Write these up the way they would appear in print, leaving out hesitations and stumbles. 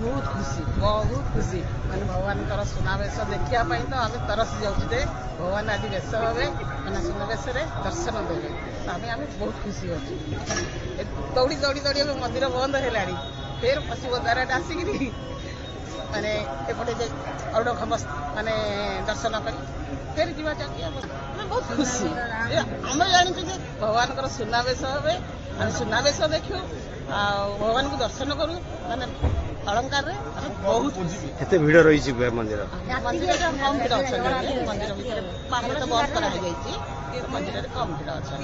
बहुत खुशी मैंने भगवान सुनावेश देखापी तो आम तरस जाऊँ जे भगवान आज बेस हे मैंने सुनावेश दर्शन देवे आम बहुत खुशी अच्छे दौड़ी दौड़ी दौड़ी मंदिर बंद है फिर पश्चिम द्वार आसिकी माने एपटे अरुण खम माने दर्शन कर फिर जीवा चाहिए बहुत खुशी आम जानी भगवान सुनावेश हे सुनावेश देखू भगवान को दर्शन करूँ माने अलंकार बहुत एते भीड़ रही मंदिर मंदिर कम भीड़ अच्छा मंदिर भीतर बाहर तो बंद कर मंदिर कम भीड़ अच्छा।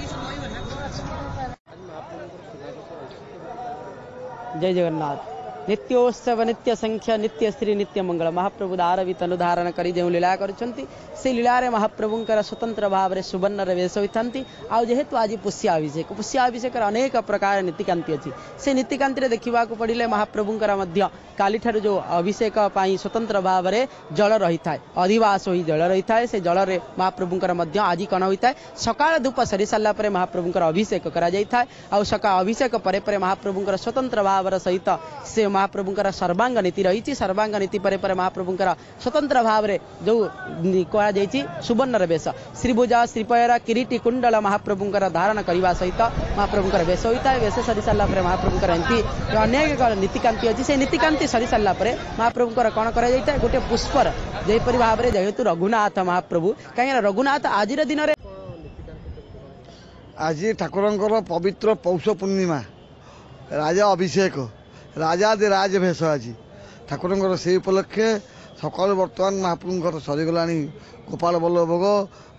जय जगन्नाथ। नित्योत्सव नित्य संख्या नित्य श्री नित्य मंगल महाप्रभु दारवी तनुधारण करी जो लीला करुछंती से लीलारे महाप्रभुंकर स्वतंत्र भाव में सुवर्ण वेश होती आउ जेहेतु आज पुष्याभिषेक अनेक प्रकार नीतिकांति अच्छी से नीतिकांति देखा पड़े महाप्रभुंकर काली ठारू जो अभिषेक स्वतंत्र भाव में जल रही है अधिवास हो जल रही है से जल में महाप्रभुंकर आज कण होता है सकाळ धूप सरी सारा पर महाप्रभुंकर अभिषेक करा सका अभिषेक पर महाप्रभुंकर स्वतंत्र भाव सहित से महाप्रभुंकर सर्वांग नीति रही सर्वांग नीति पर महाप्रभुंकर स्वतंत्र भाव में जो कहुई सुवर्ण वेश श्रीभुजा श्रीपयरा किरीटी कुंडल महाप्रभुंकर धारण करने सहित महाप्रभुंकर वेश होता है वेश सरी सारा महाप्रभुंकर एमती अनेक नीतिकांति अच्छी से नीतिकांति सरी सारा महाप्रभुंकर कौन कर गोटे पुष्पर जहीपरि भाव में जेहेतु रघुनाथ महाप्रभु कहीं रघुनाथ आज दिन में आज ठाकुर पवित्र पौष पूर्णिमा राजा अभिषेक राजादिराज भेष आज ठाकुर से उपलक्षे सकाल बर्तमान महाप्रभुंर सरीगला गोपाल बल्लभ भोग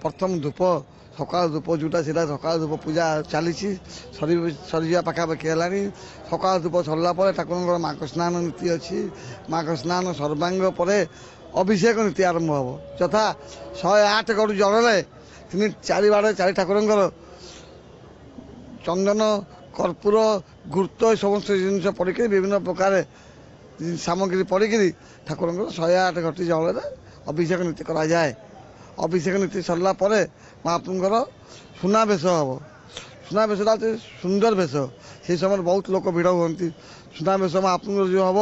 प्रथम धूप सकाल धूप जोटा से सकाल धूप पूजा चली सरीजा पाखापाखि है सकाल धूप सरला ठाकुर माघ स्नान नीति अच्छी माघ स्नान सर्वांग पर अभिषेक नीति आरंभ हम यथा 108 गरु जल तीन चारि बाड़े चारि ठाकुर चंदन कर्पूर गुरुत्व समस्त जिन पड़क विभिन्न प्रकार सामग्री पड़क ठाकुर 108 घटी जल अभिषेक नीति कराए अभिषेक नीति सरला महाप्रभुंर सुनावेश हम सुनावेश सुंदर वेश से समय बहुत लोक भिड़ हुई सुनावेश महाप्रभुंर जो हम